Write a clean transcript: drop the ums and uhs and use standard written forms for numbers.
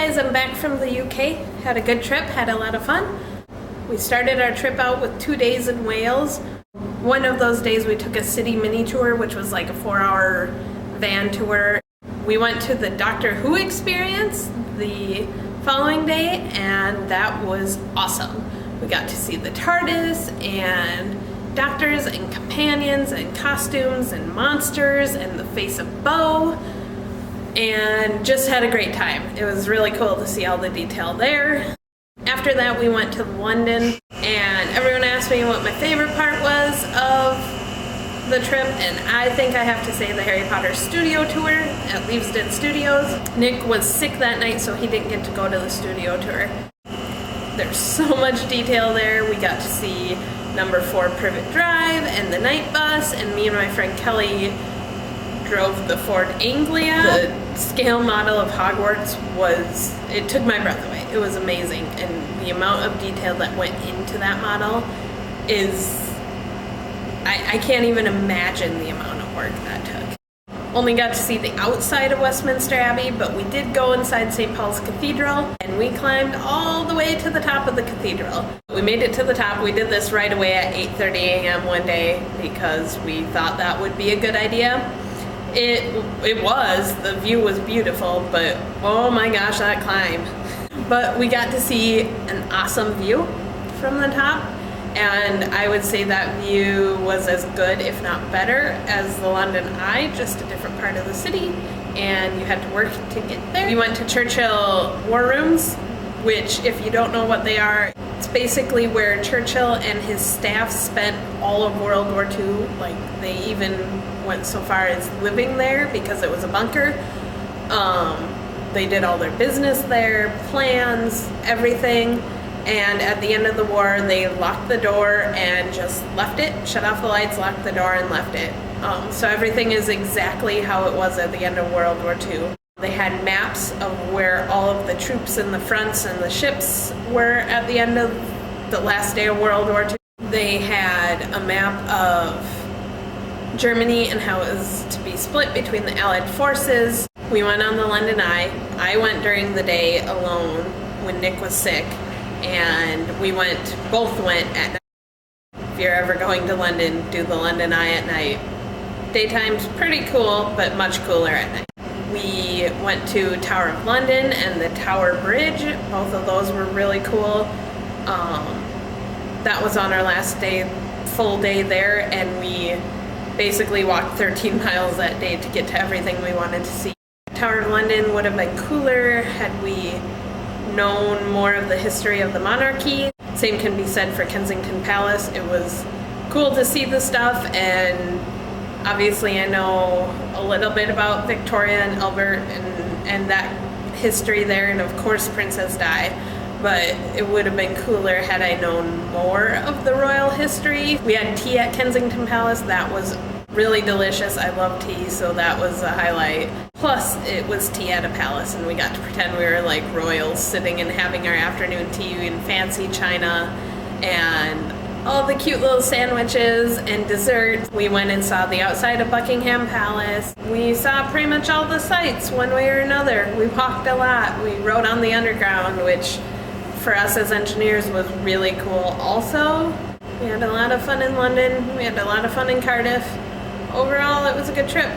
guys, I'm back from the UK. Had a good trip, had a lot of fun. We started our trip out with 2 days in Wales. One of those days we took a city mini tour, which was like a 4-hour van tour. We went to the Doctor Who experience the following day, and that was awesome. We got to see the TARDIS and doctors and companions and costumes and monsters and the face of Bo, and just had a great time. It was really cool to see all the detail there. After that we went to London, and everyone asked me what my favorite part was of the trip, and I think I have to say the Harry Potter studio tour at Leavesden Studios. Nick was sick that night, so he didn't get to go to the studio tour. There's so much detail there. We got to see number 4 Privet Drive and the night bus, and me and my friend Kelly drove the Ford Anglia. The scale model of Hogwarts it took my breath away. It was amazing, and the amount of detail that went into that model is, I can't even imagine the amount of work that took. Only got to see the outside of Westminster Abbey, but we did go inside St. Paul's Cathedral, and we climbed all the way to the top of the cathedral. We made it to the top. We did this right away at 8:30 a.m. one day because we thought that would be a good idea. It was. The view was beautiful, but oh my gosh, that climb. But we got to see an awesome view from the top, and I would say that view was as good, if not better, as the London Eye, just a different part of the city, and you had to work to get there. We went to Churchill War Rooms, which, if you don't know what they are, it's basically where Churchill and his staff spent all of World War II. Like, they even went so far as living there because it was a bunker. They did all their business there, plans, everything. And at the end of the war, they locked the door and just left it, shut off the lights, locked the door, and left it. So everything is exactly how it was at the end of World War II. They had maps of where all of the troops and the fronts and the ships were at the end of the last day of World War II. They had a map of Germany and how it was to be split between the Allied forces. We went on the London Eye. I went during the day alone when Nick was sick, and both went at night. If you're ever going to London, do the London Eye at night. Daytime's pretty cool, but much cooler at night. We went to Tower of London and the Tower Bridge. Both of those were really cool. That was on our last day, full day there, and we basically walked 13 miles that day to get to everything we wanted to see. Tower of London would have been cooler had we known more of the history of the monarchy. Same can be said for Kensington Palace. It was cool to see the stuff, and obviously I know a little bit about Victoria and Albert and that history there, and of course Princess Di, but it would have been cooler had I known more of the royal history. We had tea at Kensington Palace. That was really delicious. I love tea, so that was a highlight. Plus, it was tea at a palace, and we got to pretend we were like royals sitting and having our afternoon tea in fancy china and all the cute little sandwiches and desserts. We went and saw the outside of Buckingham Palace. We saw pretty much all the sights one way or another. We walked a lot. We rode on the underground, which for us as engineers was really cool also. We had a lot of fun in London. We had a lot of fun in Cardiff. Overall, it was a good trip.